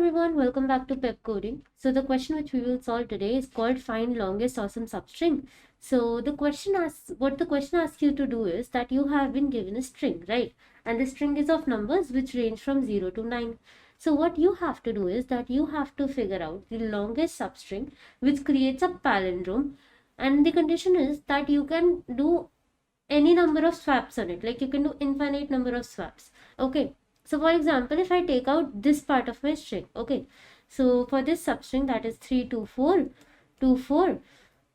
everyone, welcome back to Pepcoding. So the question which we will solve today is called find longest awesome substring. So what the question asks you to do is that you have been given a string, right? And the string is of numbers which range from 0 to 9. So what you have to do is that you have to figure out the longest substring which creates a palindrome, and the condition is that you can do any number of swaps on it, like you can do infinite number of swaps. Okay, so for example, if I take out this part of my string, okay, so for this substring that is 32424,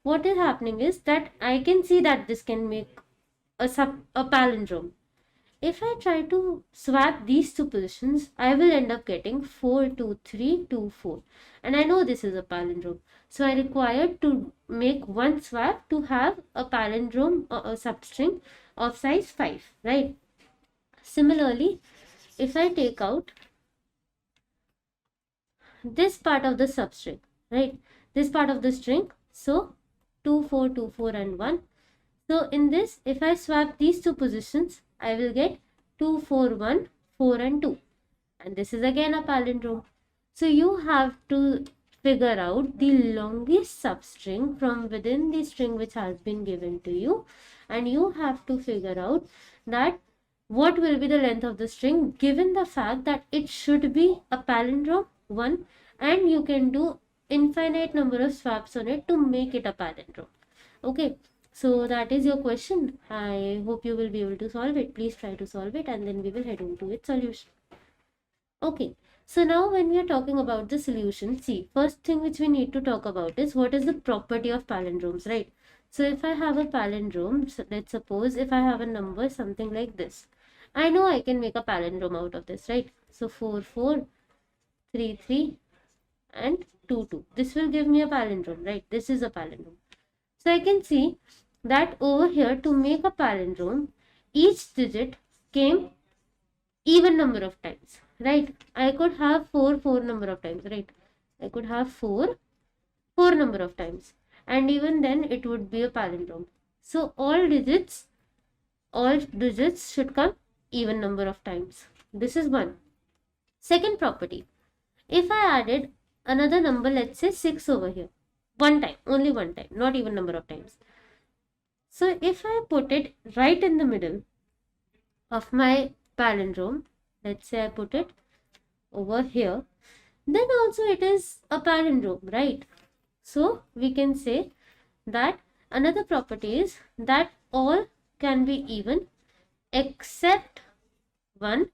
what is happening is that I can see that this can make a palindrome. If I try to swap these two positions, I will end up getting 42324, and I know this is a palindrome, so I required to make one swap to have a palindrome or a substring of size 5, right? Similarly, if I take out this part of the substring, right, this part of the string, so 2424 and 1. So in this, if I swap these two positions, I will get 2 4 1 4 and 2, and this is again a palindrome. So you have to figure out the longest substring from within the string which has been given to you, and you have to figure out that what will be the length of the string given the fact that it should be a palindrome 1, and you can do infinite number of swaps on it to make it a palindrome. Okay, so that is your question. I hope you will be able to solve it. Please try to solve it, and then we will head into its solution. Okay, so now when we are talking about the solution, see, first thing which we need to talk about is what is the property of palindromes, right? So if I have a palindrome, so let's suppose if I have a number something like this, I know I can make a palindrome out of this, right? So 4 4 3 3 and 2 2. This will give me a palindrome, right? This is a palindrome. So I can see that over here, to make a palindrome, each digit came even number of times, right? I could have 4 number of times, right? I could have 4 number of times, and even then it would be a palindrome. So all digits should come even number of times. This is one. Second property, if I added another number, let's say 6 over here, one time, only one time, not even number of times. So if I put it right in the middle of my palindrome, let's say I put it over here, then also it is a palindrome, right? So we can say that another property is that all can be even except one,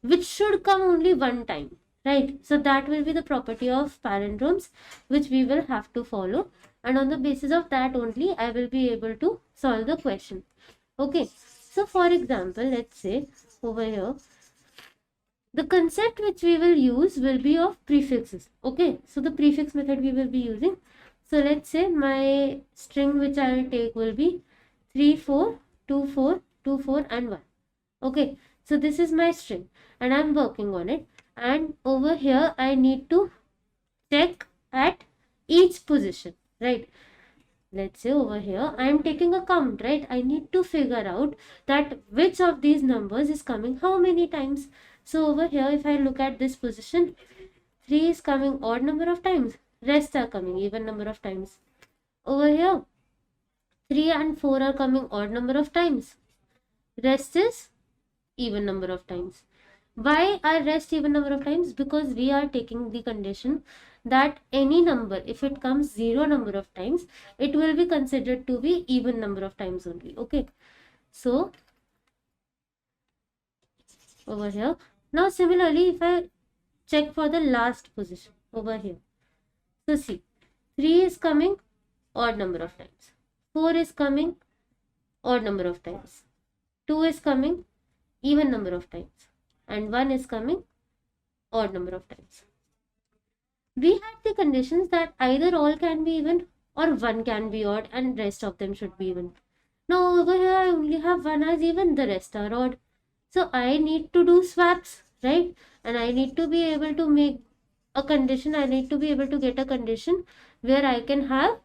which should come only one time, right? So that will be the property of palindromes which we will have to follow, and on the basis of that only I will be able to solve the question. Okay, so for example, let's say over here, the concept which we will use will be of prefixes. Okay, so the prefix method we will be using. So let's say my string which I will take will be 3 4 2 4 2 4 and 1. Okay, so this is my string and I'm working on it, and over here I need to check at each position, right? Let's say over here I am taking a count, right? I need to figure out that which of these numbers is coming how many times. So over here, if I look at this position, 3 is coming odd number of times, rest are coming even number of times. Over here, 3 and 4 are coming odd number of times, rest is even number of times. Why are rest even number of times? Because we are taking the condition that any number, if it comes 0 number of times, it will be considered to be even number of times only. Okay, so over here, now similarly, if I check for the last position over here, so see, 3 is coming odd number of times, 4 is coming odd number of times, 2 is coming even number of times, and 1 is coming odd number of times. We had the conditions that either all can be even or 1 can be odd and rest of them should be even. Now over here I only have 1 as even, the rest are odd. So I need to do swaps, right? And I need to be able to make a condition, I need to be able to get a condition where I can have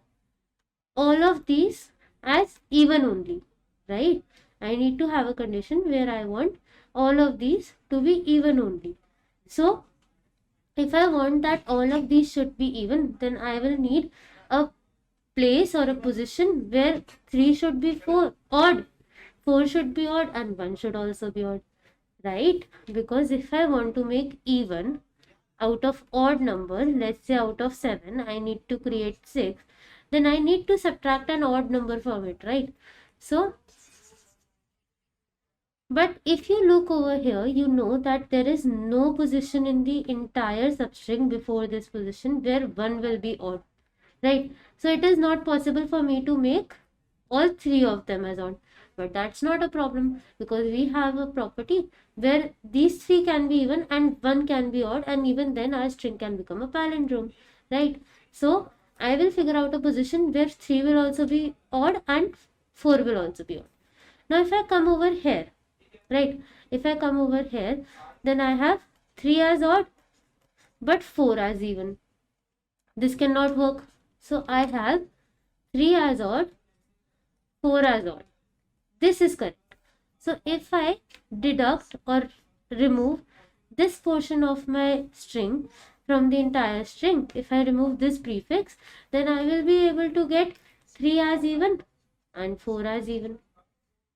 all of these as even only, right? I need to have a condition where I want all of these to be even only. So if I want that all of these should be even, then I will need a place or a position where 3 should be 4 odd, 4 should be odd, and 1 should also be odd, right? Because if I want to make even out of odd number, let's say out of 7 I need to create 6, then I need to subtract an odd number from it, right? So but if you look over here, you know that there is no position in the entire substring before this position where 1 will be odd, right? So it is not possible for me to make all 3 of them as odd. But that's not a problem, because we have a property where these 3 can be even and 1 can be odd, and even then our string can become a palindrome, right? So I will figure out a position where 3 will also be odd and 4 will also be odd. Now if I come over here, right, if I come over here, then I have 3 as odd but 4 as even. This cannot work. So I have 3 as odd, 4 as odd. This is correct. So if I deduct or remove this portion of my string from the entire string, if I remove this prefix, then I will be able to get 3 as even and 4 as even,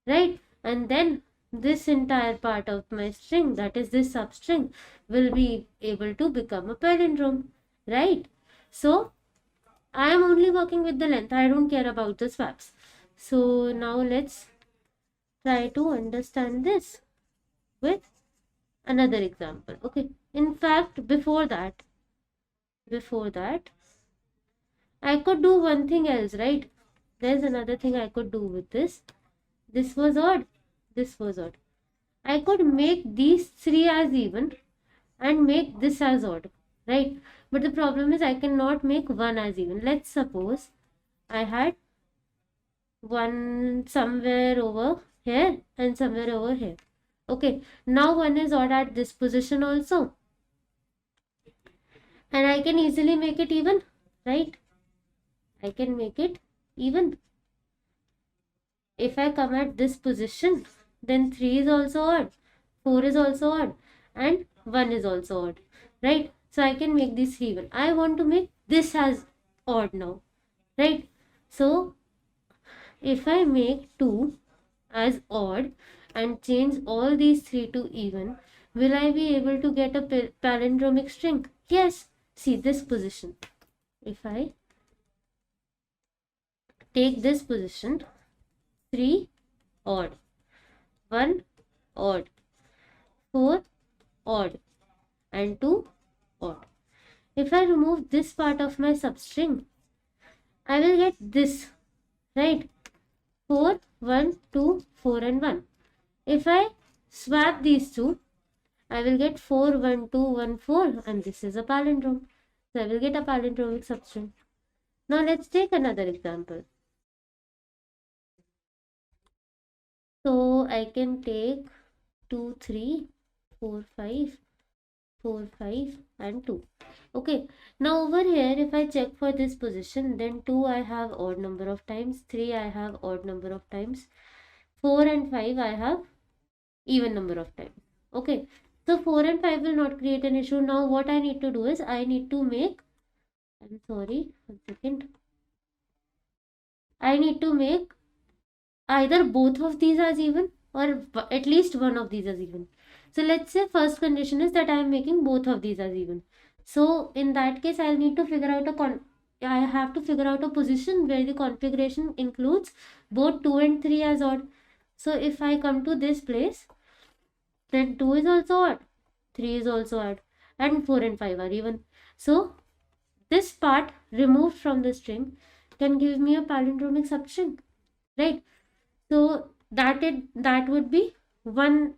right? And then this entire part of my string, that is this substring, will be able to become a palindrome, right? So I am only working with the length. I don't care about the swaps. So now let's try to understand this with another example. Okay. In fact, before that, I could do one thing else, right? There's another thing I could do with this. This was odd. This was odd. I could make these 3 as even and make this as odd, right? But the problem is I cannot make 1 as even. Let's suppose I had 1 somewhere over here and somewhere over here. Okay, now 1 is odd at this position also. And I can easily make it even, right? I can make it even. If I come at this position, then 3 is also odd, 4 is also odd, and 1 is also odd, right? So I can make this even. I want to make this as odd now, right? So if I make 2 as odd and change all these 3 to even, will I be able to get a palindromic string? Yes. See this position. If I take this position, 3 odd, 1 odd, 4 odd, and 2 odd. If I remove this part of my substring, I will get this, right? 4, 1, 2, 4 and 1. If I swap these two, I will get 4, 1, 2, 1, 4, and this is a palindrome. So I will get a palindromic substring. Now let's take another example. So I can take 2, 3, 4, 5, 4, 5 and 2. Okay, now over here if I check for this position, then 2 I have odd number of times, 3 I have odd number of times, 4 and 5 I have even number of times. Okay, so 4 and 5 will not create an issue. Now what I need to do is I need to make, I'm sorry, 1 second. I need to make either both of these as even or at least one of these as even. So let's say first condition is that I am making both of these as even. So in that case, I'll need to figure out I have to figure out a position where the configuration includes both 2 and 3 as odd. So if I come to this place, then 2 is also odd, 3 is also odd, and 4 and 5 are even. So this part removed from the string can give me a palindromic substring, right? So that would be one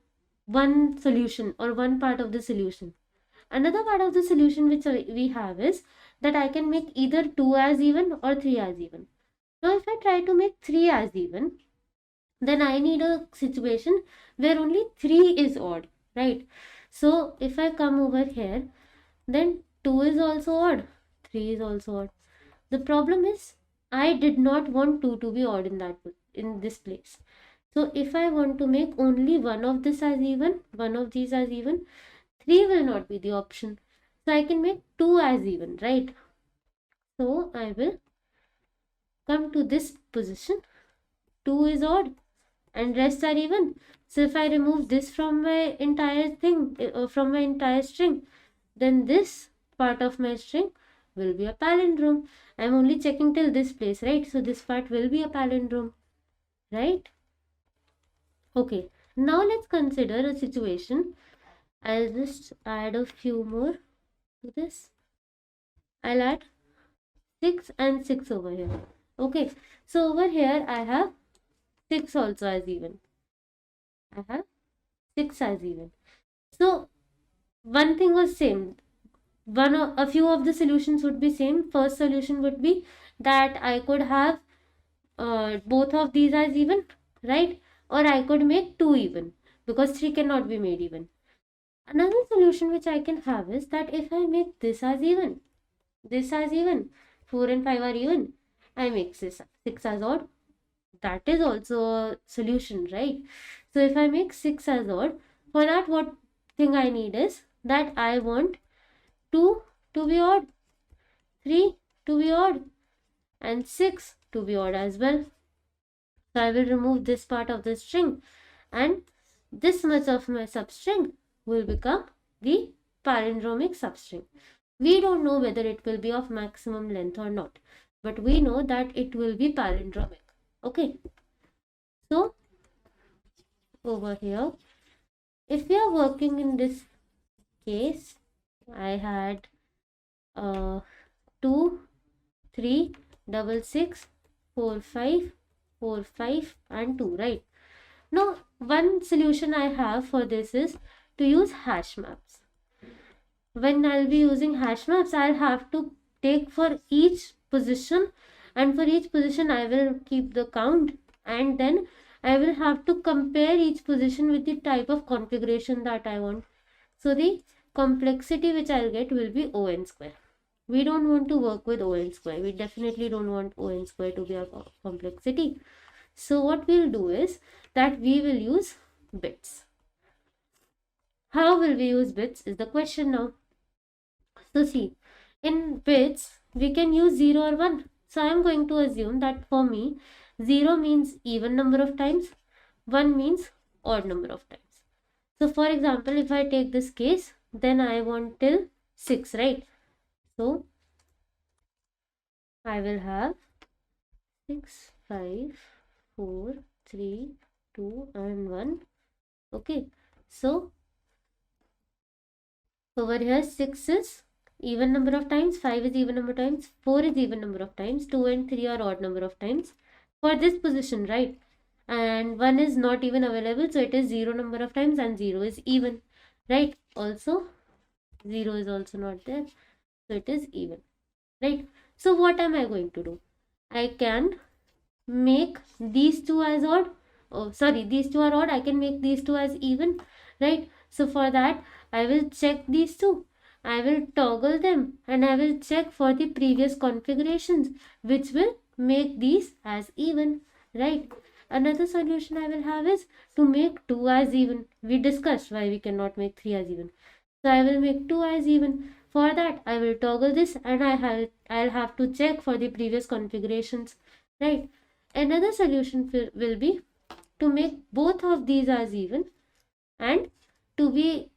solution or one part of the solution. Another part of the solution which we have is that I can make either 2 as even or 3 as even. Now if I try to make 3 as even, then I need a situation where only 3 is odd, right? So if I come over here, then 2 is also odd, 3 is also odd. The problem is I did not want 2 to be odd in this place. So if I want to make only one of this as even, one of these as even, 3 will not be the option. So I can make 2 as even, right? So I will come to this position. 2 is odd and rest are even. So if I remove this from my entire thing, from my entire string, then this part of my string will be a palindrome. I'm only checking till this place, right? So this part will be a palindrome, right? Okay, now let's consider a situation. I'll just add a few more to this. I'll add 6 and 6 over here. Okay, so over here I have 6 also as even. I have 6 as even. So one thing was same. A few of the solutions would be same. First solution would be that I could have both of these as even, right? Or I could make 2 even, because 3 cannot be made even. Another solution which I can have is that if I make this as even, 4 and 5 are even, I make 6 as odd. That is also a solution, right? So if I make 6 as odd, for that what thing I need is that I want 2 to be odd, 3 to be odd, and 6 to be odd as well. So I will remove this part of the string, and this much of my substring will become the palindromic substring. We don't know whether it will be of maximum length or not, but we know that it will be palindromic. Okay. So over here, if we are working in this case, I had 2, 3, 6, 4, 5, 4, 5 and 2, right? Now one solution I have for this is to use hash maps. When I'll be using hash maps, I'll have to take for each position, and for each position I will keep the count, and then I will have to compare each position with the type of configuration that I want. So the complexity which I'll get will be O(n) square. We don't want to work with O(n) square. We definitely don't want O(n) square to be our complexity. So what we'll do is that we will use bits. How will we use bits is the question now. So see, in bits, we can use 0 or 1. So I am going to assume that for me, 0 means even number of times, 1 means odd number of times. So for example, if I take this case, then I want till 6, right? So I will have 6, 5, 4, 3, 2 and 1. Okay, so over here 6 is even number of times, 5 is even number of times, 4 is even number of times, 2 and 3 are odd number of times for this position, right? And 1 is not even available, so it is 0 number of times, and 0 is even, right? Also 0 is also not there, so it is even, right? So what am I going to do? I can make these two as odd. Oh sorry, these two are odd. I can make these two as even, right? So for that I will check these two, I will toggle them, and I will check for the previous configurations which will make these as even, right? Another solution I will have is to make 2 as even. We discussed why we cannot make 3 as even. So I will make 2 as even. For that I will toggle this, and I'll have to check for the previous configurations, right? Another solution will be to make both of these as even and to be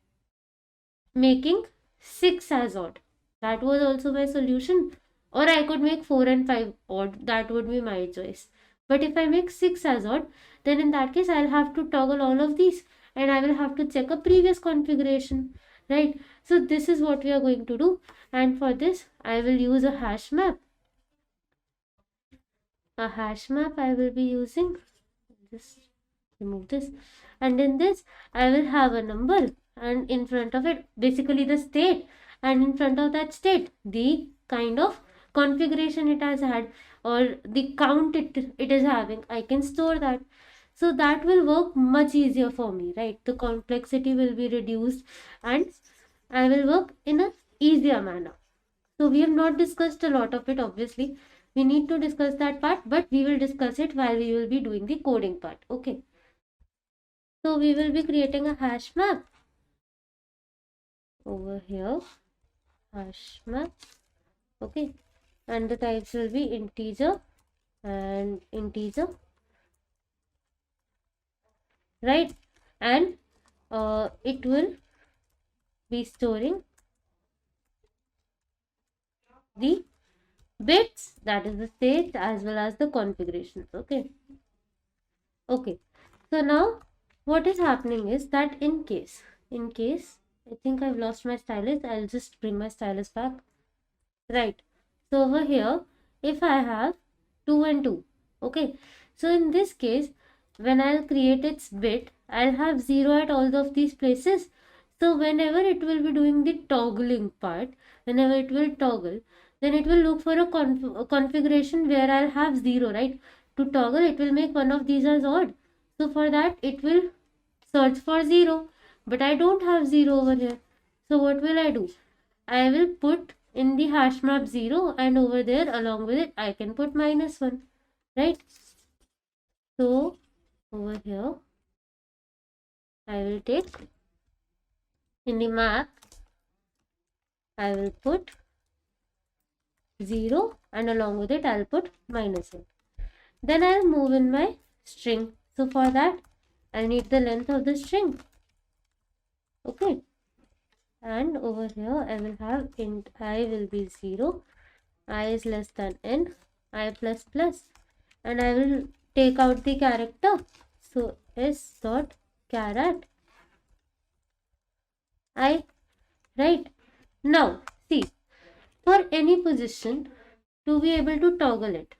making 6 as odd. That was also my solution. Or I could make 4 and 5 odd. That would be my choice. But if I make 6 as odd, then in that case I'll have to toggle all of these, and I will have to check a previous configuration, right? So this is what we are going to do, and for this I will use a hash map. A hash map I will be using. Just remove this, and in this I will have a number, and in front of it basically the state, and in front of that state the kind of configuration it has had, or the count it is having. I can store that, so that will work much easier for me, right? The complexity will be reduced, and I will work in a easier manner. So we have not discussed a lot of it, obviously. We need to discuss that part, but we will discuss it while we will be doing the coding part. Okay. So we will be creating a hash map over here. hash map. Okay, and the types will be integer and integer, right? And it will be storing the bits, that is the state, as well as the configurations. Okay. So now what is happening is that in case I think I've lost my stylus, I'll just bring my stylus back. Right. So over here, if I have 2 and 2, okay. So in this case, when I'll create its bit, I'll have 0 at all of these places. So whenever it will be doing the toggling part, whenever it will toggle, then it will look for a configuration where I'll have 0, right? To toggle, it will make one of these as odd. So for that, it will search for 0. But I don't have 0 over here. So what will I do? I will put in the hash map 0, and over there along with it I can put -1, right? So over here I will take in the map, I will put 0 and along with it I'll put -1. Then I'll move in my string. So for that I need the length of the string. Okay. And over here I will have int I will be 0, I is less than n, I plus plus, and I will take out the character. So s dot caret I, right? Now see, for any position, to be able to toggle it,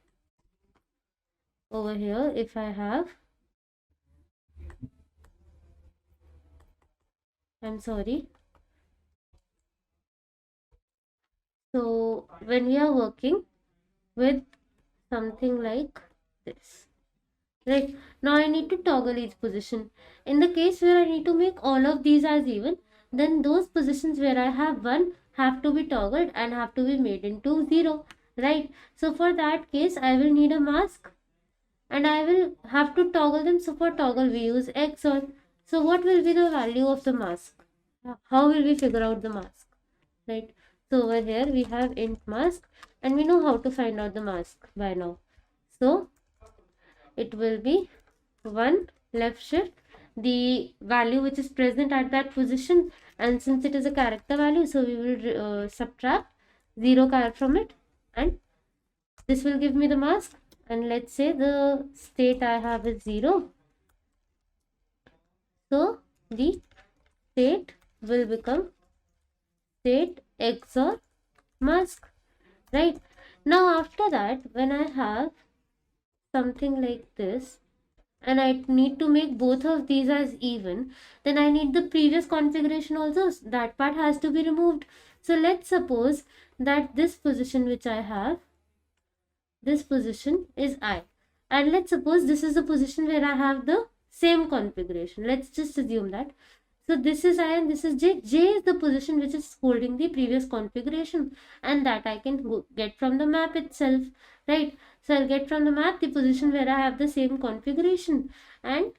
over here if I have, I'm sorry, so when we are working with something like this, right? Now I need to toggle each position. In the case where I need to make all of these as even, then those positions where I have 1 have to be toggled and have to be made into 0, right? So for that case I will need a mask and I will have to toggle them. So for toggle we use XOR. So what will be the value of the mask? How will we figure out the mask, right? So over here we have int mask, and we know how to find out the mask by now. So it will be 1 left shift the value which is present at that position, and since it is a character value, so we will subtract 0 character from it, and this will give me the mask. And let's say the state I have is 0, so the state will become state XOR mask, right? Now after that, when I have something like this and I need to make both of these as even, then I need the previous configuration also. That part has to be removed. So let's suppose that this position which I have, this position is I, and let's suppose this is the position where I have the same configuration. Let's just assume that. So this is I and this is J. J is the position which is holding the previous configuration, and that I can get from the map itself, right? So I'll get from the map the position where I have the same configuration, and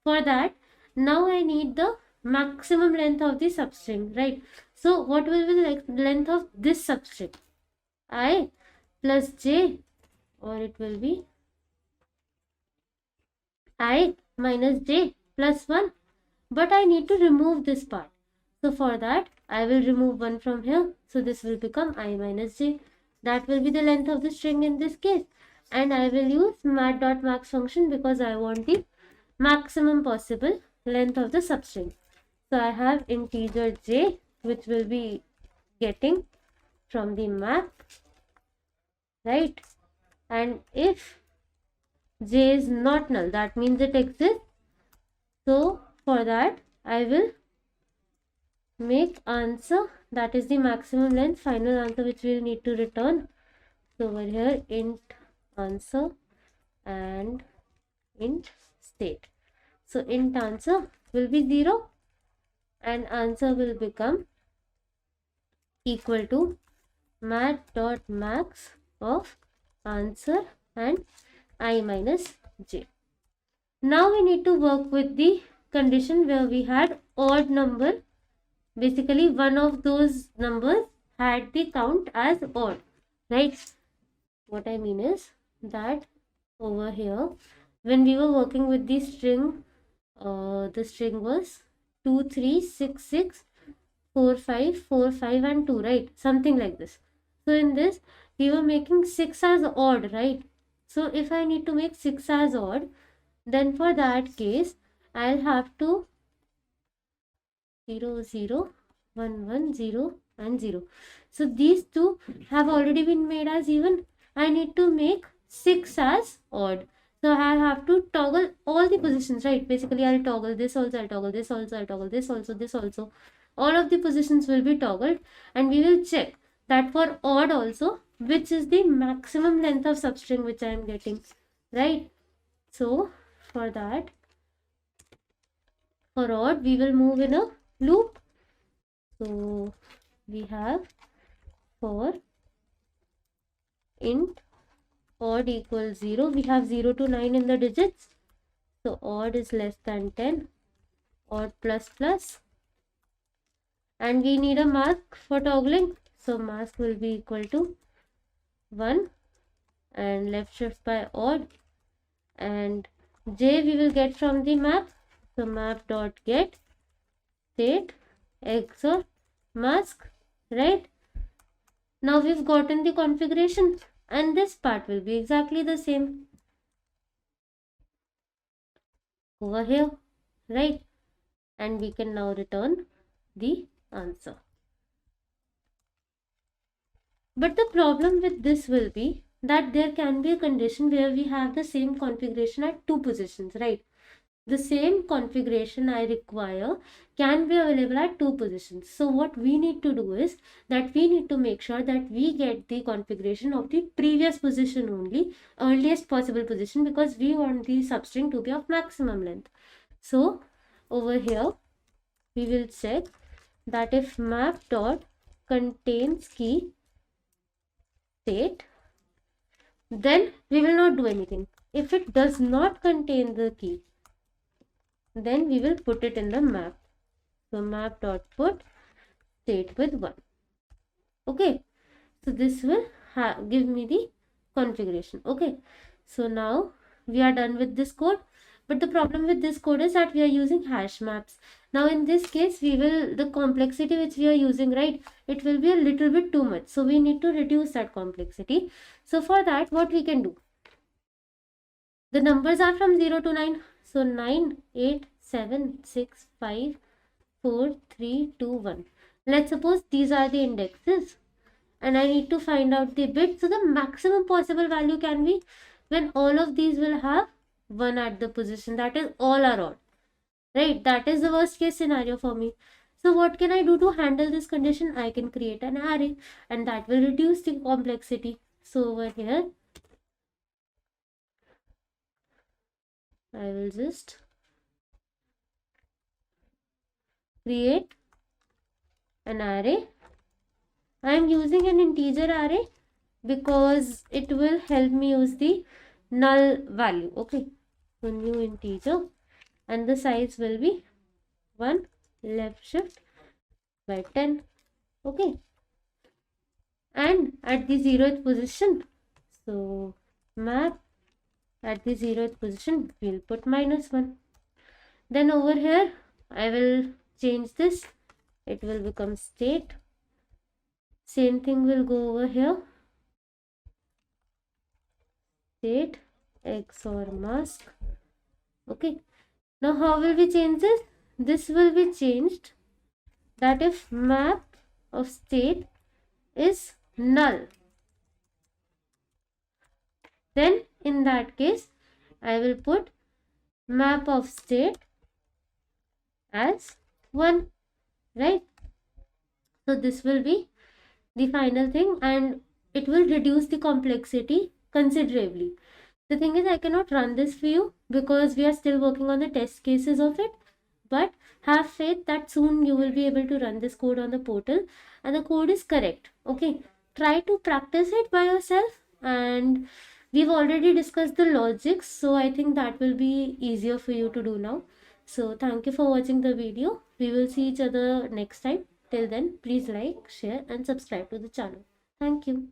for that now I need the maximum length of the substring, right? So what will be the length of this substring? I plus J, or it will be I minus J plus 1. But I need to remove this part. So for that, I will remove 1 from here. So this will become I minus J. That will be the length of the string in this case. And I will use mat.max function because I want the maximum possible length of the substring. So I have integer J, which will be getting from the map, right? And if J is not null, that means it exists. So for that, I will make answer, that is the maximum length, final answer which we will need to return. So over here, int answer and int state. So int answer will be 0 and answer will become equal to mat.max of answer and I minus J. Now we need to work with the condition where we had odd number, basically one of those numbers had the count as odd, right? What I mean is that over here, when we were working with the string was 2 3 6 6 4 5 4 5 and 2, right? Something like this. So in this we were making 6 as odd, right? So if I need to make 6 as odd, then for that case I'll have to 0 0 1 1 0 and 0. So these two have already been made as even. I need to make 6 as odd. So I have to toggle all the positions, right? Basically I'll toggle this also, I'll toggle this also, I'll toggle this also, this also. All of the positions will be toggled, and we will check that for odd also which is the maximum length of substring which I am getting, right? So for that, for odd we will move in a loop. So we have for int odd equals 0. We have 0 to 9 in the digits. So odd is less than 10, odd plus plus. And we need a mask for toggling. So mask will be equal to 1 and left shift by odd. And j we will get from the map. So map dot get state XOR mask, right? Now we've gotten the configuration, and this part will be exactly the same over here, right? And we can now return the answer. But the problem with this will be that there can be a condition where we have the same configuration at 2 positions, right? The same configuration I require can be available at 2 positions. So what we need to do is that we need to make sure that we get the configuration of the previous position only, earliest possible position, because we want the substring to be of maximum length. So over here we will check that if map dot contains key state, then we will not do anything. If it does not contain the key, then we will put it in the map. So map dot put state with 1. Okay, so this will give me the configuration. Okay, so now we are done with this code. But the problem with this code is that we are using hash maps. Now in this case, the complexity which we are using, right, it will be a little bit too much. So we need to reduce that complexity. So for that, what we can do? The numbers are from 0 to 9. So 9, 8, 7, 6, 5, 4, 3, 2, 1. Let's suppose these are the indexes, and I need to find out the bit. So the maximum possible value can be when all of these will have 1 at the position, that is all are odd, right? That is the worst case scenario for me. So what can I do to handle this condition? I can create an array, and that will reduce the complexity. So over here I will just create an array. I am using an integer array because it will help me use the null value. Okay, so new integer, and the size will be 1 left shift by 10. Okay, and at the 0th position, so map at the 0th position we'll put -1. Then over here I will change this, it will become state. Same thing will go over here, state XOR mask. Okay, now how will we change this? This will be changed that if map of state is null, then in that case I will put map of state as 1, right? So this will be the final thing, and it will reduce the complexity considerably. The thing is, I cannot run this for you because we are still working on the test cases of it, but have faith that soon you will be able to run this code on the portal and the code is correct. Okay, try to practice it by yourself, and we've already discussed the logics, so I think that will be easier for you to do now. So thank you for watching the video. We will see each other next time. Till then, please like, share and subscribe to the channel. Thank you.